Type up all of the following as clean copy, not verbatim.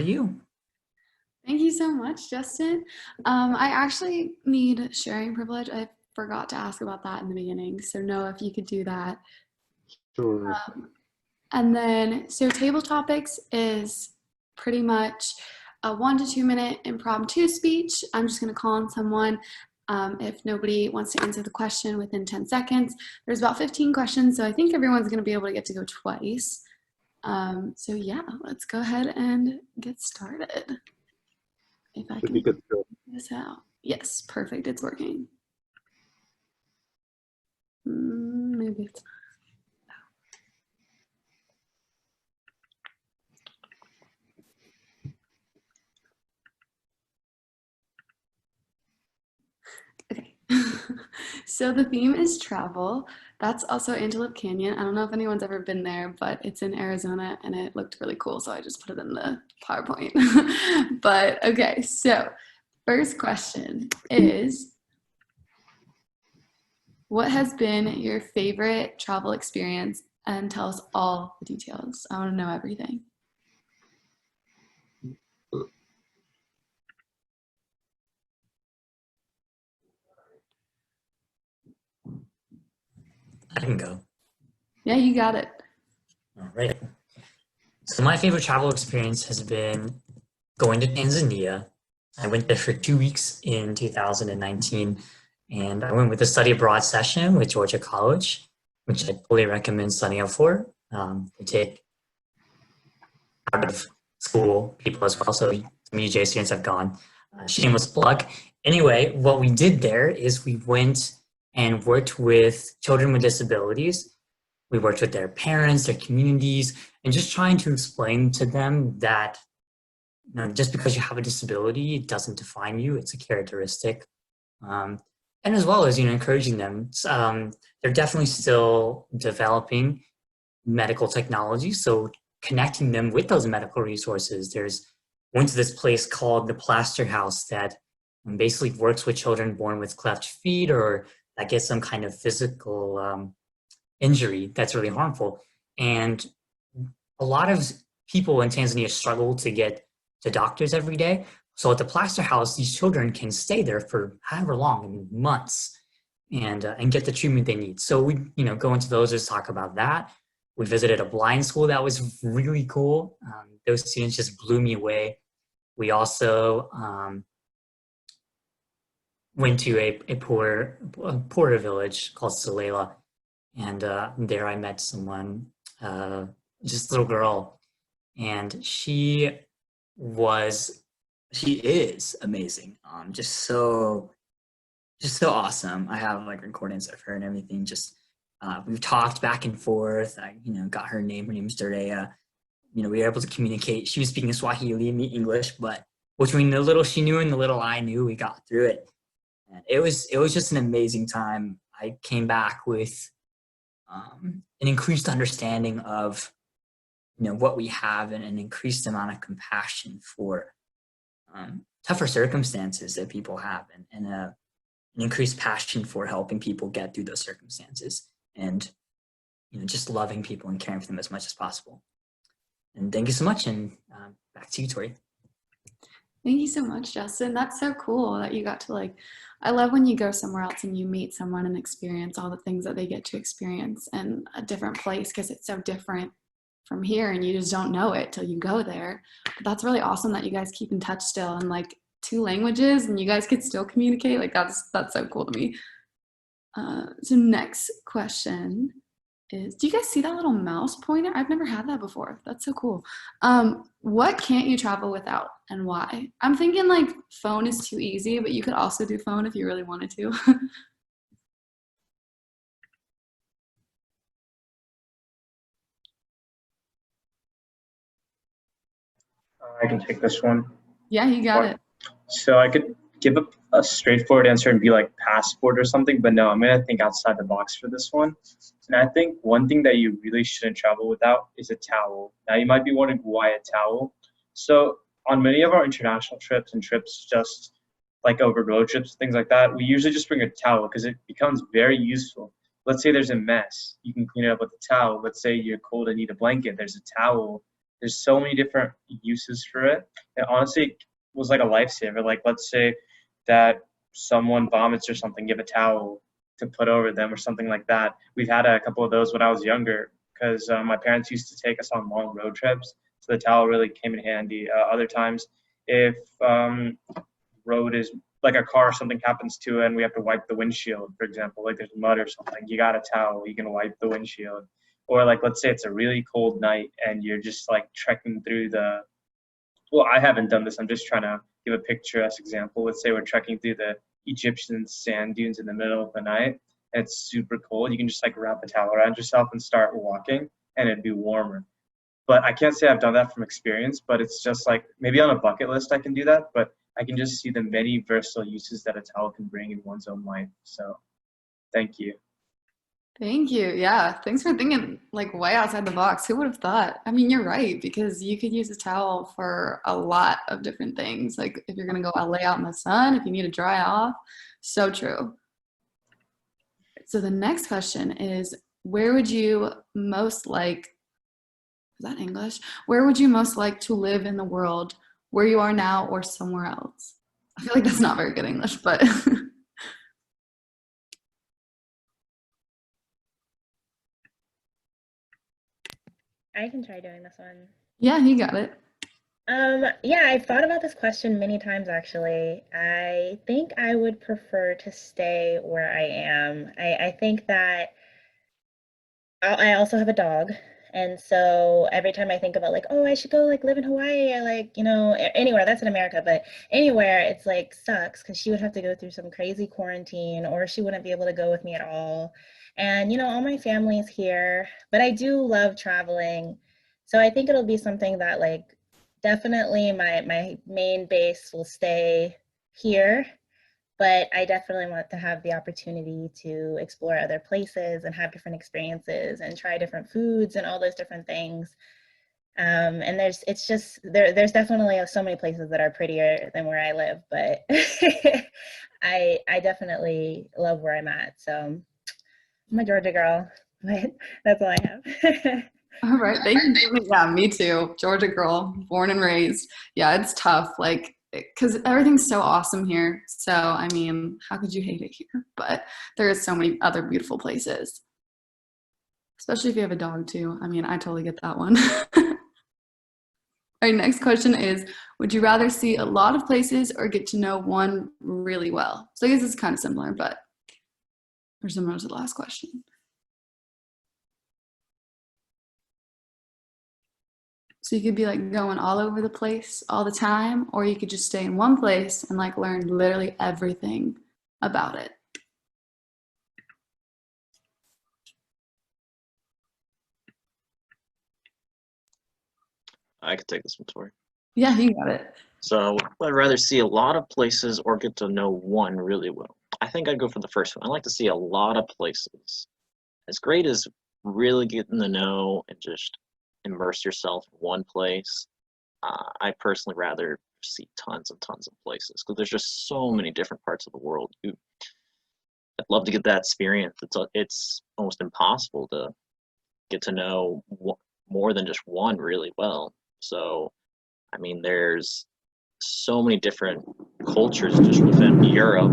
you. Thank you so much, Justin. I actually need sharing privilege. I forgot to ask about that in the beginning. So Noah, if you could do that. Sure. And then, so table topics is pretty much a 1 to 2 minute impromptu speech. I'm just going to call on someone. If nobody wants to answer the question within 10 seconds, there's about 15 questions. So I think everyone's going to be able to get to go twice. So yeah, let's go ahead and get started. If I can figure this out. Yes, perfect. It's working. Maybe it's okay. So the theme is travel. That's also Antelope Canyon. I don't know if anyone's ever been there, but it's in Arizona and it looked really cool. So I just put it in the PowerPoint. But okay, so first question is, what has been your favorite travel experience? And tell us all the details. I want to know everything. I can go. Yeah, you got it. All right. So my favorite travel experience has been going to Tanzania. I went there for 2 weeks in 2019, and I went with a study abroad session with Georgia College, which I fully recommend signing up for. They take out of school people as well, so some UGA students have gone. Shameless plug. Anyway, what we did there is we went and worked with children with disabilities. We worked with their parents, their communities, and just trying to explain to them that just because you have a disability, it doesn't define you. It's a characteristic. And as well as, encouraging them. They're definitely still developing medical technology. So connecting them with those medical resources. Went to this place called the Plaster House that basically works with children born with cleft feet or that get some kind of physical injury that's really harmful. And a lot of people in Tanzania struggle to get to doctors every day. So at the Plaster House, these children can stay there for however long, months, and get the treatment they need. So we, go into those, just talk about that. We visited a blind school that was really cool. Those students just blew me away. We also went to a poorer village called Salela, and there I met someone, just a little girl, and she is amazing. Just so awesome. I have recordings of her and everything. We've talked back and forth. I, got her name. Her name is Dorea. We were able to communicate. She was speaking Swahili and me English, but between the little she knew and the little I knew, we got through it. And it was just an amazing time. I came back with an increased understanding of, what we have and an increased amount of compassion for tougher circumstances that people have and an increased passion for helping people get through those circumstances and, just loving people and caring for them as much as possible. And thank you so much. And back to you, Tori. Thank you so much, Justin. That's so cool that you got to I love when you go somewhere else and you meet someone and experience all the things that they get to experience in a different place because it's so different from here and you just don't know it till you go there. But that's really awesome that you guys keep in touch still in 2 languages and you guys could still communicate. That's so cool to me. So next question is, do you guys see that little mouse pointer? I've never had that before. That's so cool. What can't you travel without and why? I'm thinking phone is too easy, but you could also do phone if you really wanted to. I can take this one. Yeah, you got it. So I could give a straightforward answer and be passport or something, but no, I'm going to think outside the box for this one. And I think one thing that you really shouldn't travel without is a towel. Now you might be wondering why a towel. So on many of our international trips and trips just over road trips, things like that, we usually just bring a towel because it becomes very useful. Let's say there's a mess, you can clean it up with a towel. Let's say you're cold and need a blanket, there's a towel There's so many different uses for it. It honestly was like a lifesaver. Like, let's say that someone vomits or something, give a towel to put over them or something like that. We've had a couple of those when I was younger because my parents used to take us on long road trips. So the towel really came in handy. Other times, if road is like a car or something happens to it and we have to wipe the windshield, for example, like there's mud or something, you got a towel, you can wipe the windshield. Or like, let's say it's a really cold night and you're just like trekking through the, well, I haven't done this. I'm just trying to give a picturesque example. Let's say we're trekking through the Egyptian sand dunes in the middle of the night and it's super cold. You can just like wrap a towel around yourself and start walking and it'd be warmer. But I can't say I've done that from experience, but it's just like maybe on a bucket list I can do that, but I can just see the many versatile uses that a towel can bring in one's own life. So thank you. Thank you. Yeah. Thanks for thinking like way outside the box. Who would have thought? I mean, you're right, because you could use a towel for a lot of different things. Like if you're going to go out, lay out in the sun, if you need to dry off. So true. So the next question is, where would you most like, is that English? Where would you most like to live in the world, where you are now or somewhere else? I feel like that's not very good English, but I can try doing this one. yeah, you got it. Yeah, I've thought about this question many times actually. I think I would prefer to stay where I am. I think that I also have a dog. And so every time I think about like, oh, I should go like live in Hawaii or like, anywhere, that's in America, but anywhere it's like sucks because she would have to go through some crazy quarantine or she wouldn't be able to go with me at all. And all my family is here, but I do love traveling. So I think it'll be something that like definitely my main base will stay here, but I definitely want to have the opportunity to explore other places and have different experiences and try different foods and all those different things. And there's definitely so many places that are prettier than where I live, but I definitely love where I'm at. So I'm a Georgia girl, but that's all I have. All right. Thank you. Yeah, me too. Georgia girl, born and raised. Yeah, it's tough. Like, because everything's so awesome here. So, I mean, how could you hate it here? But there is so many other beautiful places, especially if you have a dog too. I mean, I totally get that one. All right, next question is, would you rather see a lot of places or get to know one really well? So I guess it's kind of similar, but or similar to the last question. So you could be like going all over the place all the time, or you could just stay in one place and like learn literally everything about it. I could take this one, Tori. Yeah, you got it. So I'd rather see a lot of places or get to know one really well. I think I'd go for the first one. I like to see a lot of places. As great as really getting to know and just immerse yourself in one place, I personally rather see tons and tons of places because there's just so many different parts of the world. I'd love to get that experience. It's almost impossible to get to know more than just one really well. So, I mean, there's so many different cultures just within Europe,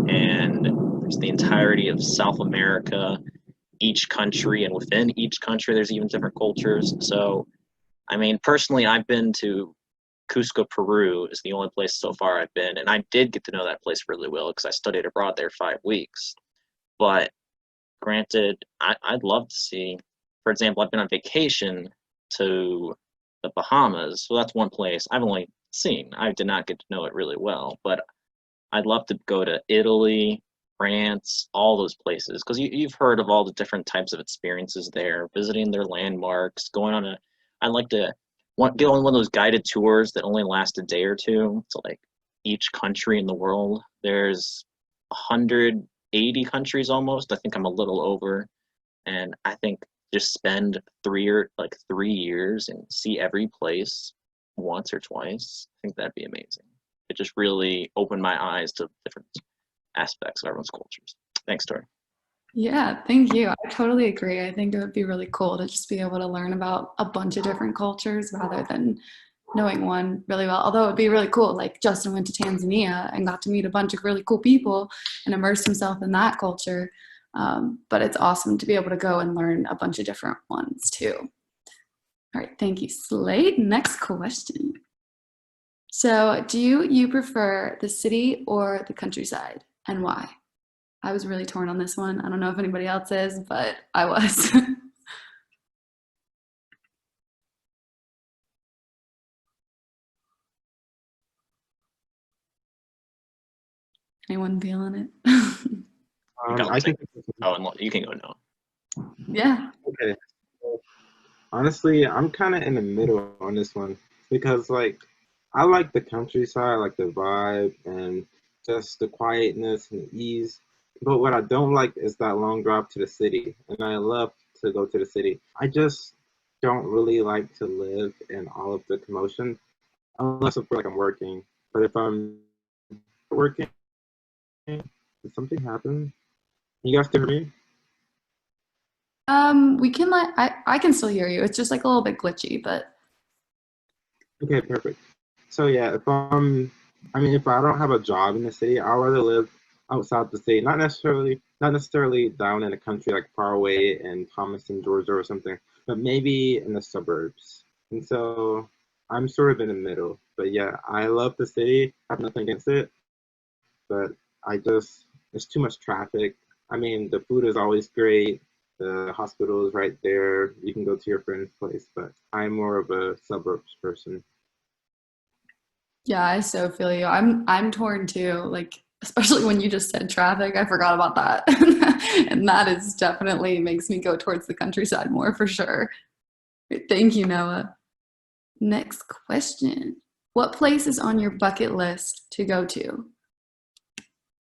and there's the entirety of South America, each country, and within each country, there's even different cultures. So, I mean, personally, I've been to Cusco, Peru is the only place so far I've been, and I did get to know that place really well because I studied abroad there 5 weeks. But granted, I'd love to see, for example, I've been on vacation to the Bahamas, so that's one place I've only seen. I did not get to know it really well, but I'd love to go to Italy, France, all those places, because you've heard of all the different types of experiences there, visiting their landmarks, I'd like to get on one of those guided tours that only last a day or two to like each country in the world. There's 180 countries almost. I think I'm a little over, and I think just spend 3 years and see every place once or twice. I think that'd be amazing. It just really opened my eyes to different aspects of everyone's cultures. Thanks, Tori. Yeah, thank you. I totally agree. I think it would be really cool to just be able to learn about a bunch of different cultures rather than knowing one really well. Although it'd be really cool, like Justin went to Tanzania and got to meet a bunch of really cool people and immerse himself in that culture. But it's awesome to be able to go and learn a bunch of different ones too. All right, thank you, Slate. Next question. So, do you prefer the city or the countryside, and why? I was really torn on this one. I don't know if anybody else is, but I was. Anyone feeling it? I can. Oh, and you can go no. Yeah. Okay. Honestly, I'm kind of in the middle on this one because, like, I like the countryside, I like the vibe and just the quietness and the ease. But what I don't like is that long drive to the city, and I love to go to the city. I just don't really like to live in all of the commotion unless I feel like I'm working. But if I'm working, did something happen? You guys hear me? We can I can still hear you. It's just like a little bit glitchy, but Okay, perfect. So yeah, if I don't have a job in the city, I'd rather live outside the city, not necessarily down in the country like far away in Thomaston, Georgia or something, but maybe in the suburbs. And so I'm sort of in the middle. But yeah, I love the city. I have nothing against it, but there's too much traffic. I mean, the food is always great. The hospital is right there. You can go to your friend's place, but I'm more of a suburbs person. yeah, I so feel you. I'm torn too. Like especially when you just said traffic, I forgot about that. And that is definitely makes me go towards the countryside more for sure. Thank you, Noah. Next question. What place is on your bucket list to go to?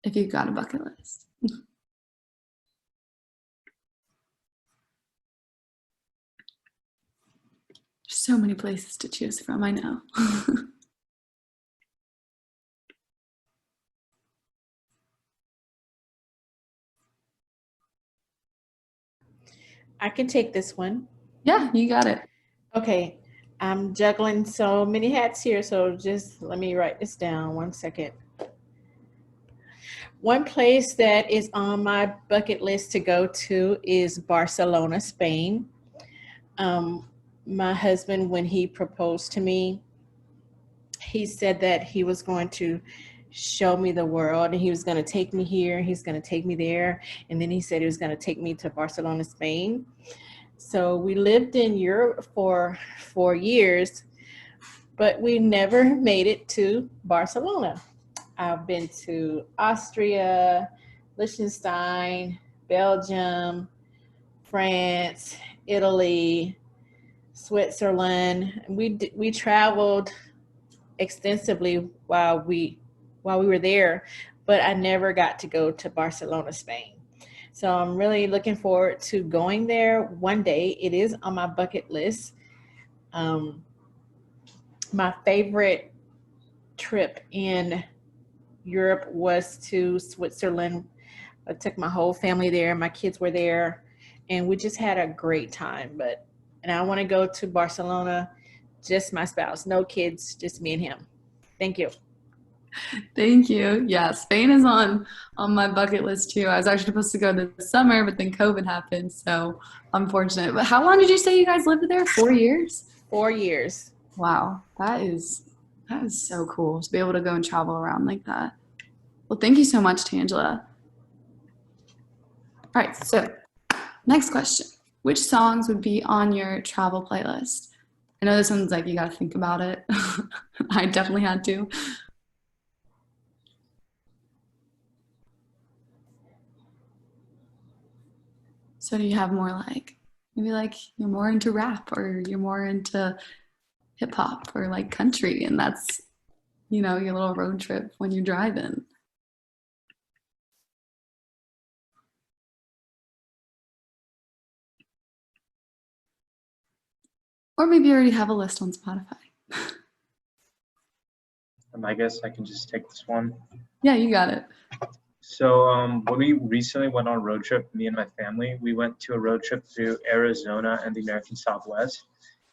If you've got a bucket list. So many places to choose from, I know. I can take this one. Yeah, you got it. Okay, I'm juggling so many hats here, so just let me write this down 1 second. One place that is on my bucket list to go to is Barcelona, Spain. My husband, when he proposed to me, he said that he was going to show me the world and he was going to take me here, he's going to take me there, and then he said he was going to take me to Barcelona, Spain. So we lived in Europe for 4 years, but we never made it to Barcelona. I've been to Austria, Liechtenstein, Belgium, France, Italy, Switzerland. We traveled extensively while we were there, but I never got to go to Barcelona, Spain. So I'm really looking forward to going there one day. It is on my bucket list. My favorite trip in Europe was to Switzerland. I took my whole family there. My kids were there, and we just had a great time. And I want to go to Barcelona, just my spouse, no kids, just me and him. Thank you. Thank you. Yeah, Spain is on my bucket list too. I was actually supposed to go this summer, but then COVID happened, so unfortunate. But how long did you say you guys lived there? 4 years? 4 years. Wow, that is so cool to be able to go and travel around like that. Well, thank you so much, Tangela. All right, so next question. Which songs would be on your travel playlist? I know this one's like you got to think about it. I definitely had to. So do you have more like, maybe like you're more into rap or you're more into hip hop or like country and that's, your little road trip when you're driving? Or maybe you already have a list on Spotify. I guess I can just take this one. Yeah, you got it. When we recently went on a road trip, me and my family, we went to a road trip through Arizona and the American Southwest.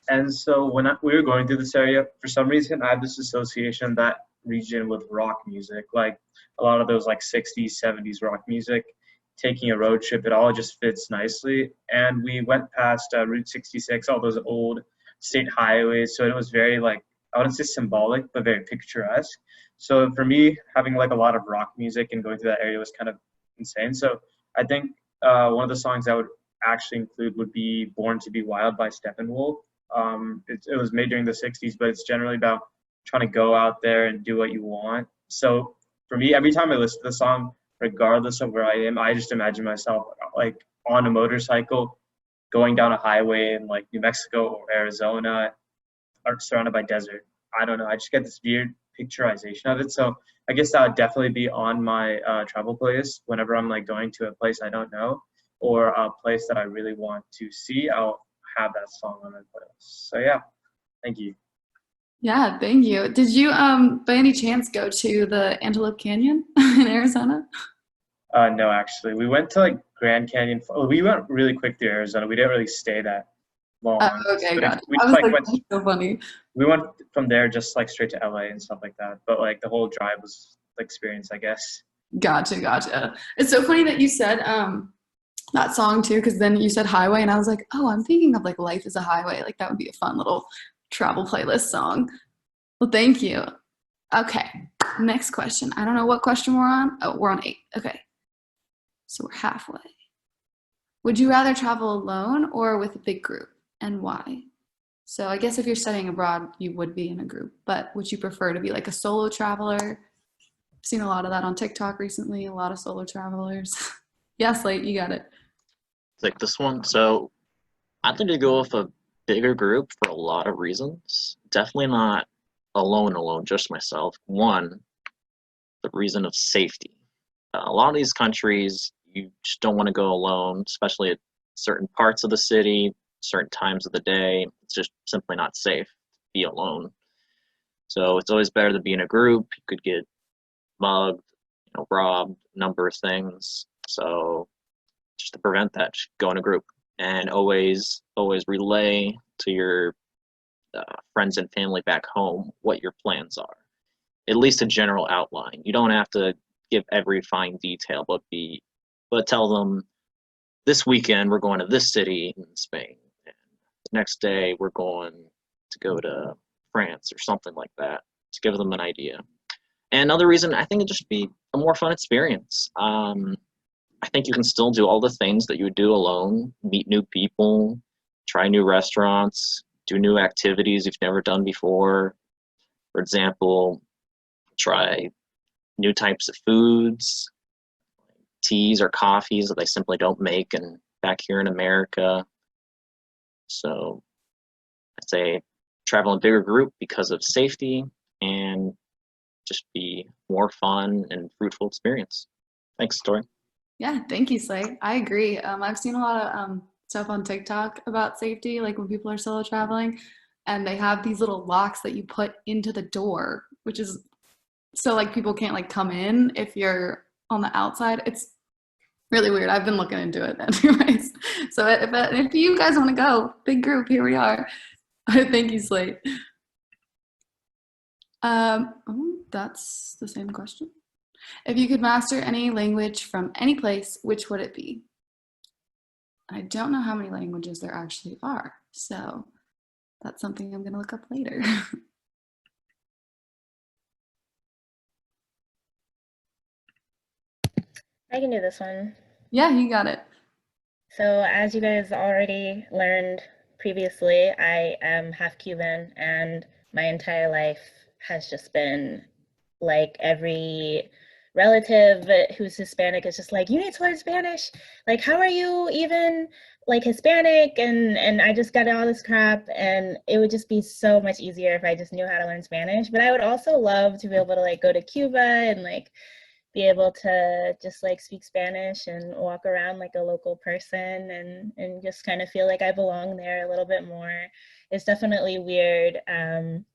And so we were going through this area, for some reason, I had this association, that region, with rock music, like a lot of those like 60s, 70s rock music. Taking a road trip, it all just fits nicely. And we went past Route 66, all those old state highways. So it was very like, I wouldn't say symbolic, but very picturesque. So for me, having like a lot of rock music and going through that area was kind of insane. So I think one of the songs I would actually include would be Born to Be Wild by Steppenwolf. It was made during the 60s, but it's generally about trying to go out there and do what you want. So for me, every time I listen to the song, regardless of where I am, I just imagine myself like on a motorcycle going down a highway in like New Mexico or Arizona, or surrounded by desert. I don't know. I just get this weird picturization of it. So I guess that would definitely be on my travel playlist whenever I'm like going to a place I don't know or a place that I really want to see. I'll have that song on my playlist. So yeah, thank you. Yeah, thank you. Did you, by any chance, go to the Antelope Canyon in Arizona? No, actually, we went to like Grand Canyon. We went really quick to Arizona. We didn't really stay that long. Oh, okay, But gotcha. we I just was like like, went. that's so funny. We went from there just like straight to LA and stuff like that. But like the whole drive was the experience, I guess. Gotcha. It's so funny that you said that song too, because then you said highway, and I was like, oh, I'm thinking of like Life is a Highway. Like that would be a fun little travel playlist song. Well, thank you. Okay, next question. I don't know what question we're on. Oh, we're on 8. Okay, so we're halfway. Would you rather travel alone or with a big group, and why? So I guess if you're studying abroad, you would be in a group, but would you prefer to be like a solo traveler? I've seen a lot of that on TikTok recently, a lot of solo travelers. Yeah, Slate, you got it. Like this one. So I think to go with a bigger group for a lot of reasons. Definitely not alone, just myself. One, the reason of safety. A lot of these countries, you just don't want to go alone, especially at certain parts of the city, certain times of the day. It's just simply not safe to be alone. So it's always better to be in a group. You could get mugged, robbed, a number of things. So just to prevent that, just go in a group and always relay to your friends and family back home what your plans are. At least a general outline. You don't have to give every fine detail, but tell them this weekend we're going to this city in Spain. And the next day we're going to go to France or something like that. To give them an idea. And another reason, I think it'd just be a more fun experience. I think you can still do all the things that you would do alone, meet new people, try new restaurants, do new activities you've never done before. For example, try new types of foods, teas or coffees that they simply don't make back here in America. So I'd say travel in a bigger group because of safety and just be more fun and fruitful experience. Thanks, Tori. Yeah, thank you, Slay. I agree. I've seen a lot of stuff on TikTok about safety, like when people are solo traveling, and they have these little locks that you put into the door, which is so like people can't like come in if you're on the outside. It's really weird. I've been looking into it anyways. So if you guys want to go, big group, here we are. Thank you, Slate. That's the same question. If you could master any language from any place, which would it be? I don't know how many languages there actually are, so that's something I'm going to look up later. I can do this one. Yeah, you got it. So as you guys already learned previously, I am half Cuban, and my entire life has just been like every relative who's Hispanic is just like, you need to learn Spanish. Like, how are you even like Hispanic? And I just got all this crap, and it would just be so much easier if I just knew how to learn Spanish. But I would also love to be able to like go to Cuba and like be able to just like speak Spanish and walk around like a local person and just kind of feel like I belong there a little bit more. it's definitely weird.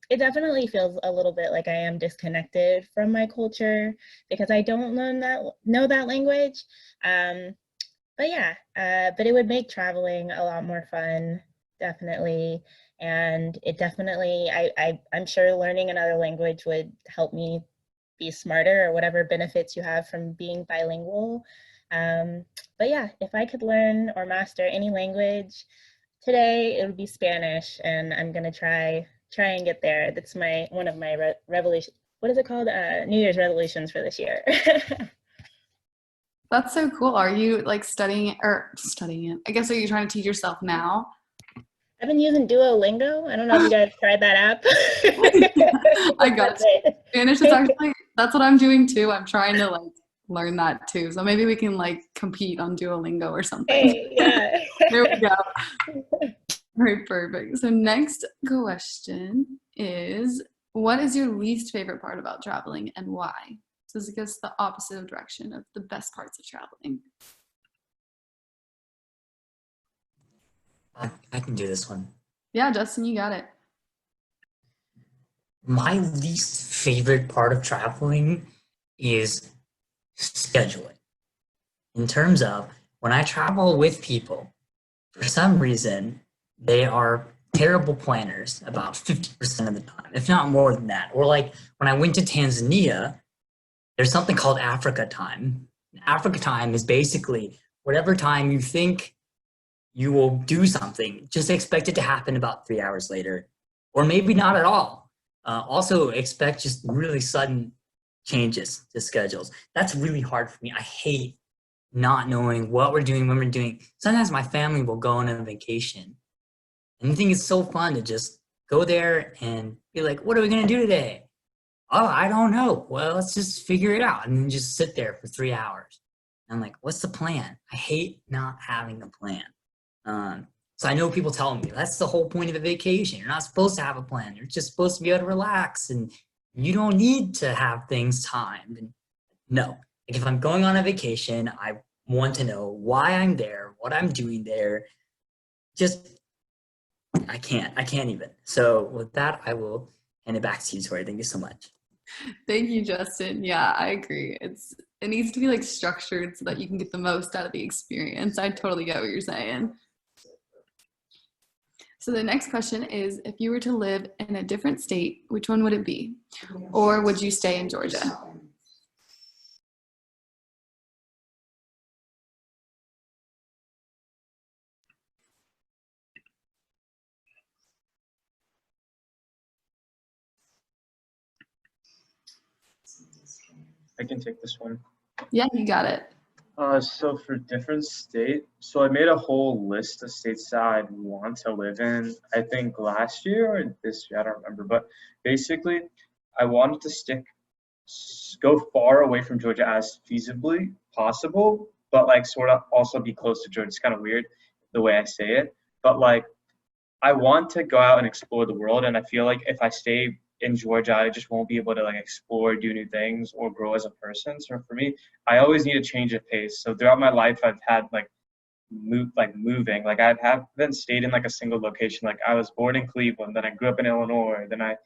It definitely feels a little bit like I am disconnected from my culture because I don't know that language. But yeah, but it would make traveling a lot more fun, definitely. And it definitely, I'm sure learning another language would help me be smarter or whatever benefits you have from being bilingual. But yeah, if I could learn or master any language today, it would be Spanish, and I'm gonna try and get there. That's one of my revelation. What is it called? New Year's resolutions for this year. That's so cool. Are you like studying it? I guess, are you trying to teach yourself now? I've been using Duolingo. I don't know if you guys tried that app. I got you. Spanish is actually, that's what I'm doing too. I'm trying to like learn that too. So maybe we can like compete on Duolingo or something. Hey, yeah. There we go. All right, perfect. So next question is, what is your least favorite part about traveling and why? So this is, I guess, the opposite direction of the best parts of traveling. I can do this one. Yeah, Justin, you got it. My least favorite part of traveling is scheduling. In terms of when I travel with people, for some reason, they are terrible planners about 50% of the time, if not more than that. Or like when I went to Tanzania, there's something called Africa time. Africa time is basically whatever time you think you will do something, just expect it to happen about 3 hours later, or maybe not at all. Also expect just really sudden changes to schedules. That's really hard for me. I hate not knowing what we're doing, when we're doing. Sometimes my family will go on a vacation, and I think it's so fun to just go there and be like, what are we gonna do today? Oh, I don't know. Well, let's just figure it out. And then just sit there for 3 hours. And I'm like, what's the plan? I hate not having a plan. So I know people telling me that's the whole point of a vacation. You're not supposed to have a plan. You're just supposed to be able to relax, and you don't need to have things timed. And no, like if I'm going on a vacation, I want to know why I'm there, what I'm doing there. Just, I can't even. So with that, I will hand it back to you, Tori. Thank you so much. Thank you, Justin. Yeah, I agree. It needs to be like structured so that you can get the most out of the experience. I totally get what you're saying. So the next question is, if you were to live in a different state, which one would it be? Or would you stay in Georgia? I can take this one. Yeah, you got it. So for different state, so I made a whole list of states that I'd want to live in. I think last year or this year, I don't remember, but basically I wanted to go far away from Georgia as feasibly possible, but like sort of also be close to Georgia. It's kind of weird the way I say it, but like I want to go out and explore the world, and I feel like if I stay in Georgia, I just won't be able to like explore, do new things, or grow as a person. So for me, I always need a change of pace. So throughout my life, I've had moving. Like I haven't stayed in like a single location. Like I was born in Cleveland, then I grew up in Illinois, then I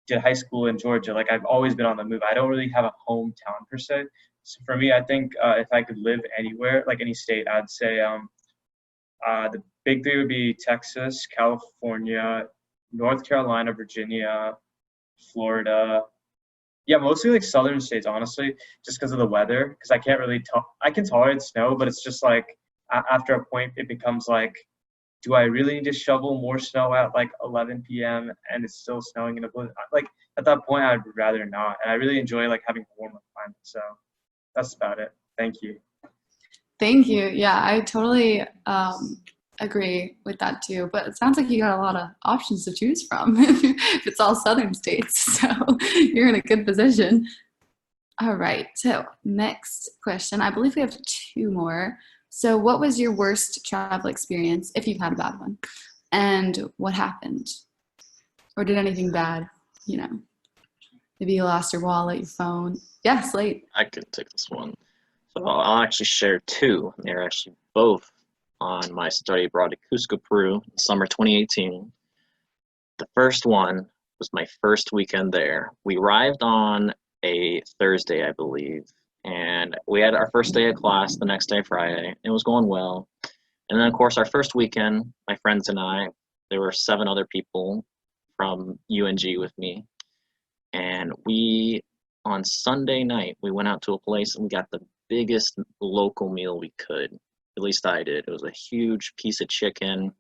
did high school in Georgia. Like I've always been on the move. I don't really have a hometown per se. So for me, I think if I could live anywhere, like any state, I'd say the big three would be Texas, California, North Carolina, Virginia, Florida. Yeah, mostly like southern states, honestly, just because of the weather. Because I can't really I can tolerate snow, but it's just like after a point, it becomes like, do I really need to shovel more snow at like 11 p.m. and it's still snowing in a blizzard? Like at that point, I'd rather not. And I really enjoy like having a warmer climate. So that's about it. Thank you. Thank you. Yeah, I totally agree with that too. But it sounds like you got a lot of options to choose from if it's all southern states. So you're in a good position. All right. So next question. I believe we have 2 more. So what was your worst travel experience, if you've had a bad one? And what happened? Or did anything bad, maybe you lost your wallet, your phone. Yeah, Slate. I could take this one. So I'll actually share 2. They're actually both on my study abroad to Cusco, Peru, summer 2018. The first one was my first weekend there. We arrived on a Thursday, I believe, and we had our first day of class the next day, Friday. It was going well. And then, of course, our first weekend, my friends and I, there were 7 other people from UNG with me. And on Sunday night, we went out to a place and we got the biggest local meal we could. At least I did. It was a huge piece of chicken,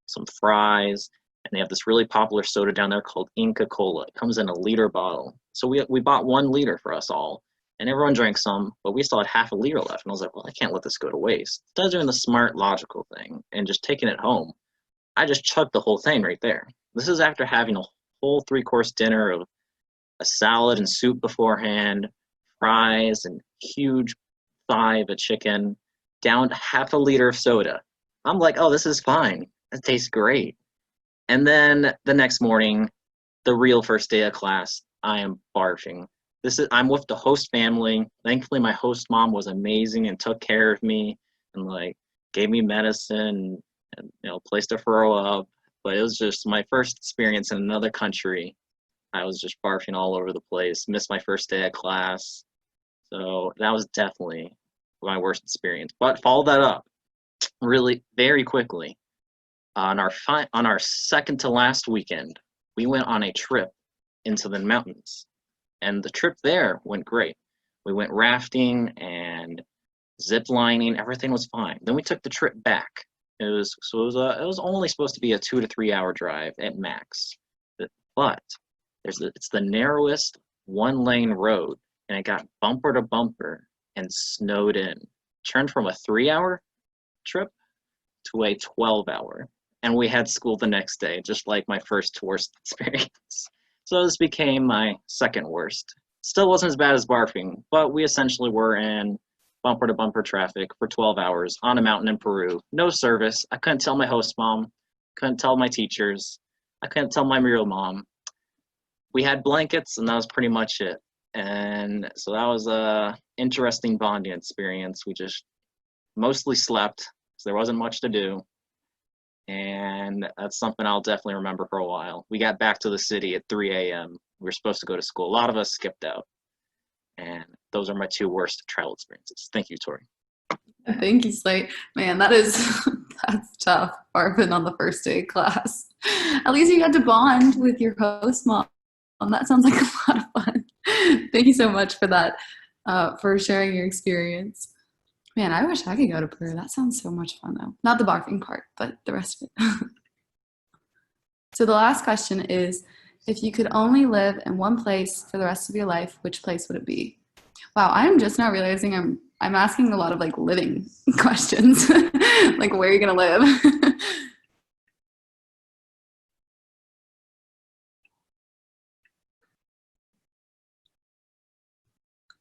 some fries, and they have this really popular soda down there called Inca Cola. It comes in a liter bottle. So we bought 1 liter for us all, and everyone drank some, but we still had half a liter left. And I was like, well, I can't let this go to waste. Instead of doing the smart, logical thing and just taking it home, I just chugged the whole thing right there. This is after having a whole 3-course dinner of a salad and soup beforehand, fries, and huge thigh of a chicken, down half a liter of soda. I'm like, oh, this is fine. It tastes great. And then the next morning, the real first day of class, I am barfing. I'm with the host family. Thankfully, my host mom was amazing and took care of me and like gave me medicine and place to throw up. But it was just my first experience in another country. I was just barfing all over the place. Missed my first day of class. So that was definitely my worst experience. But follow that up really very quickly. On our second to last weekend, we went on a trip into the mountains, and the trip there went great. We went rafting and zip lining. Everything was fine. Then we took the trip back. It was only supposed to be a 2 to 3 hour drive at max, but it's the narrowest 1-lane road, and it got bumper to bumper and snowed in. Turned from a 3-hour trip to a 12-hour. And we had school the next day, just like my first worst experience. So this became my second worst. Still wasn't as bad as barfing, but we essentially were in bumper to bumper traffic for 12 hours on a mountain in Peru. No service. I couldn't tell my host mom, couldn't tell my teachers, I couldn't tell my real mom. We had blankets, and that was pretty much it. And so that was a interesting bonding experience. We just mostly slept because there wasn't much to do. And that's something I'll definitely remember for a while. We got back to the city at 3 a.m. We were supposed to go to school. A lot of us skipped out. And those are my 2 worst travel experiences. Thank you, Tori. Thank you, Slate. Man, that's tough, barfing on the first day of class. At least you got to bond with your host mom. That sounds like a lot of fun. Thank you so much for that, for sharing your experience. Man, I wish I could go to Peru. That sounds so much fun, though. Not the barfing part, but the rest of it. So the last question is, if you could only live in one place for the rest of your life, which place would it be? Wow, I'm just now realizing I'm asking a lot of like living questions. Like, where are you gonna live?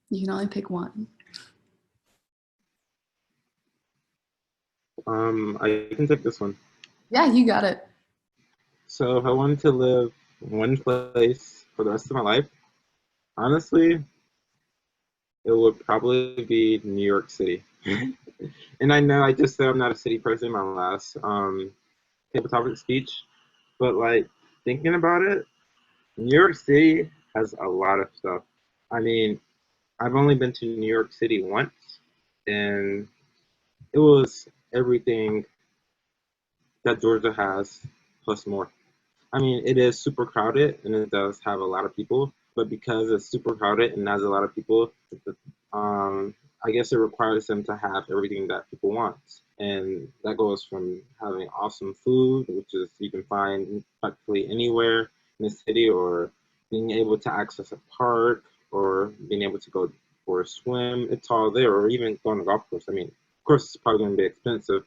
You can only pick one. I can take this one. Yeah, you got it. So if I wanted to live in one place for the rest of my life, honestly, it would probably be New York City. And I know I just said I'm not a city person in my last table topic speech, but like thinking about it, New York City has a lot of stuff. I mean, I've only been to New York City once, and it was everything that Georgia has plus more. I mean, it is super crowded and it does have a lot of people, but because it's super crowded and has a lot of people, I guess it requires them to have everything that people want. And that goes from having awesome food, which is you can find practically anywhere in the city, or being able to access a park, or being able to go for a swim. It's all there, or even going to golf course. I mean, of course, it's probably going to be expensive,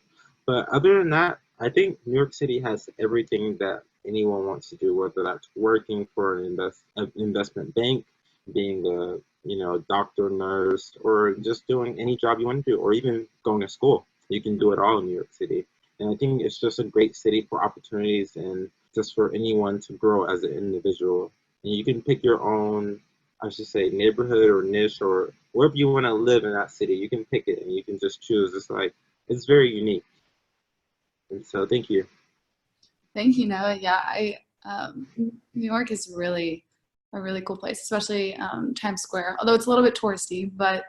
but other than that, I think New York City has everything that anyone wants to do, whether that's working for an investment bank, being a doctor, nurse, or just doing any job you want to do, or even going to school. You can do it all in New York City. And I think it's just a great city for opportunities and just for anyone to grow as an individual. And you can pick your own, I should say, neighborhood or niche or wherever you want to live in that city. You can pick it and you can just choose. It's very unique. And so thank you. Thank you, Noah. Yeah, New York is really a really cool place, especially Times Square, although it's a little bit touristy, but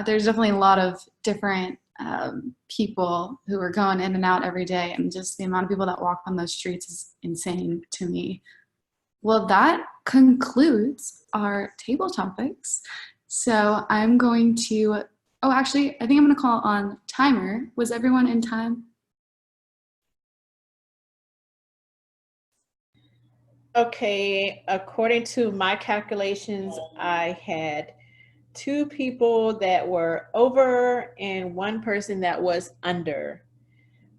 there's definitely a lot of different people who are going in and out every day, and just the amount of people that walk on those streets is insane to me. Well, that concludes our table topics. So I'm going to, oh, actually, I think I'm going to call on timer. Was everyone in time? Okay, according to my calculations, I had 2 people that were over and 1 person that was under.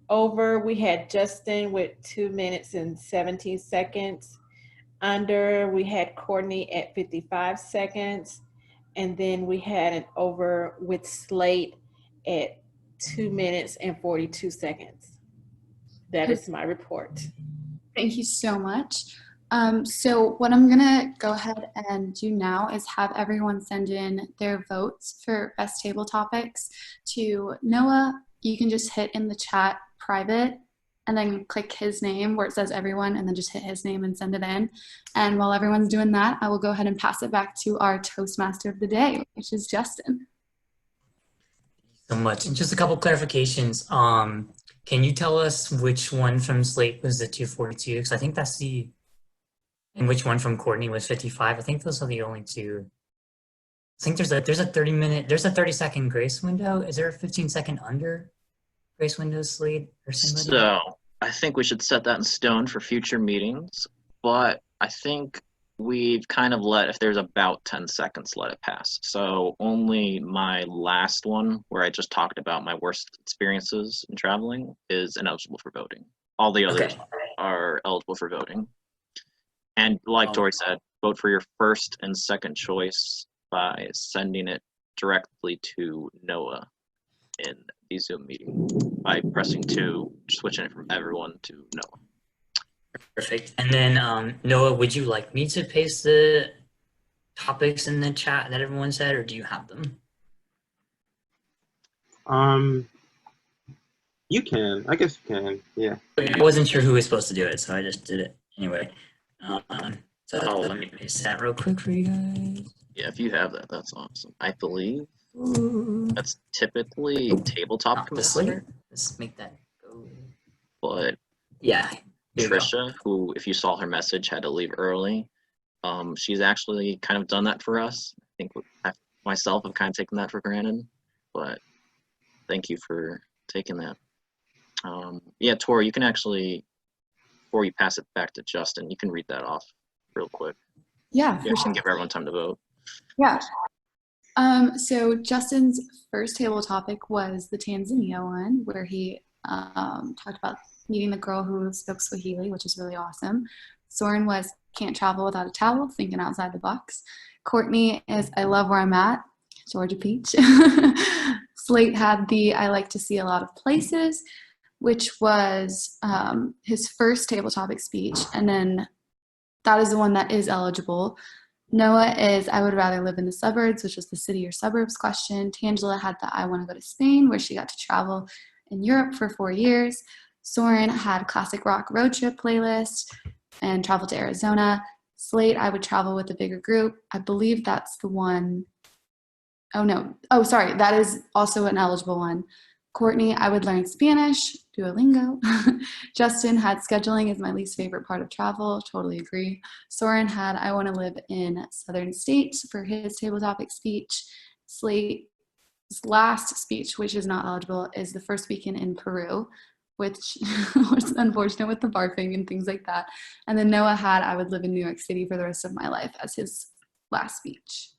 Over, we had Justin with 2 minutes and 17 seconds. Under, we had Courtney at 55 seconds. And then we had an over with Slate at 2 minutes and 42 seconds. That is my report. Thank you so much. So what I'm gonna go ahead and do now is have everyone send in their votes for best table topics to Noah. You can just hit in the chat private and then click his name where it says everyone, and then just hit his name and send it in. And while everyone's doing that, I will go ahead and pass it back to our Toastmaster of the day, which is Justin. So much. And just a couple clarifications. Can you tell us which one from Slate was the 242? Because I think that's the, and which one from Courtney was 55. I think those are the only two. I think there's a 30-second grace window. Is there a 15-second under grace window, Slate, or somebody? So I think we should set that in stone for future meetings, but I think we've kind of let, if there's about 10 seconds, let it pass. So only my last one, where I just talked about my worst experiences in traveling, is ineligible for voting. All the others are eligible for voting. And like Tori said, vote for your first and second choice by sending it directly to Noah in the Zoom meeting by pressing 2, switching it from everyone to Noah. Perfect. And then Noah, would you like me to paste the topics in the chat that everyone said, or do you have them? You can. I guess you can. Yeah. I wasn't sure who was supposed to do it, so I just did it anyway. So let me paste that real quick for you guys. Yeah, if you have that, that's awesome. I believe that's typically tabletop commander. Let's make that go. But yeah, Tricia, who, if you saw her message, had to leave early. She's actually kind of done that for us. I think myself have kind of taken that for granted, but thank you for taking that. Yeah, Tori, you can actually, before you pass it back to Justin, you can read that off real quick. Yeah, for sure. Give everyone time to vote. Yeah. So Justin's first table topic was the Tanzania one, where he talked about meeting the girl who spoke Swahili, which is really awesome. Sourin was can't travel without a towel, thinking outside the box. Courtney is I love where I'm at, Georgia Peach. Slate had the I like to see a lot of places, which was his first table topic speech, and then that is the one that is eligible. Noah is I would rather live in the suburbs, which was the city or suburbs question. Tangela had the I want to go to Spain, where she got to travel in Europe for 4 years. Sourin had classic rock road trip playlist and travel to Arizona. Slate, I would travel with a bigger group. I believe that's the one. Oh no. Oh, sorry. That is also an eligible one. Courtney, I would learn Spanish, Duolingo. Justin had scheduling is my least favorite part of travel. Totally agree. Sourin had I want to live in southern states for his table topic speech. Slate's last speech, which is not eligible, is the first weekend in Peru, which was unfortunate with the barfing and things like that. And then Noah had I would live in New York City for the rest of my life as his last speech.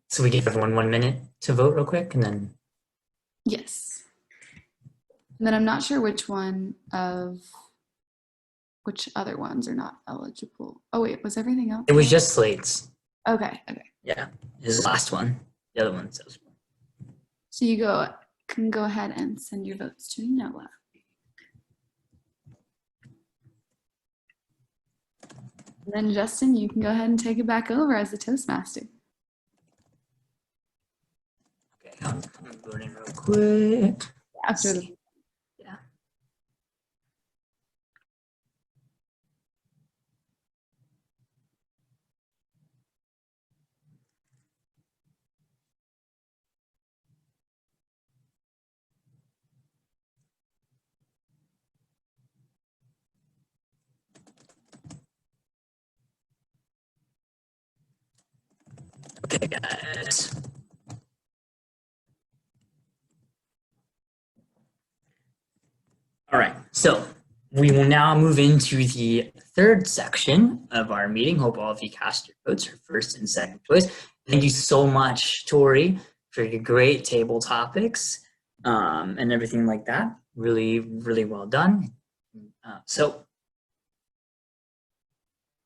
So we give everyone 1 minute to vote real quick, and then. Yes. And then I'm not sure which other ones are not eligible. Oh wait, was everything else? It was just Slate's. Okay. Yeah, his last one. The other one's eligible. So you can go ahead and send your votes to Noah. And then Justin, you can go ahead and take it back over as the Toastmaster. Okay, I'm voting real quick. After the Okay, guys. All right, so we will now move into the third section of our meeting. Hope all of you cast your votes for first and second choice. Thank you so much, Tori, for your great table topics and everything like that. Really, really well done. So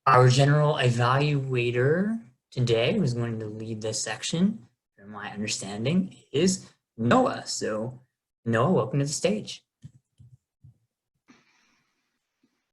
our general evaluator today who's going to lead this section, from my understanding, is Noah. So Noah, welcome to the stage.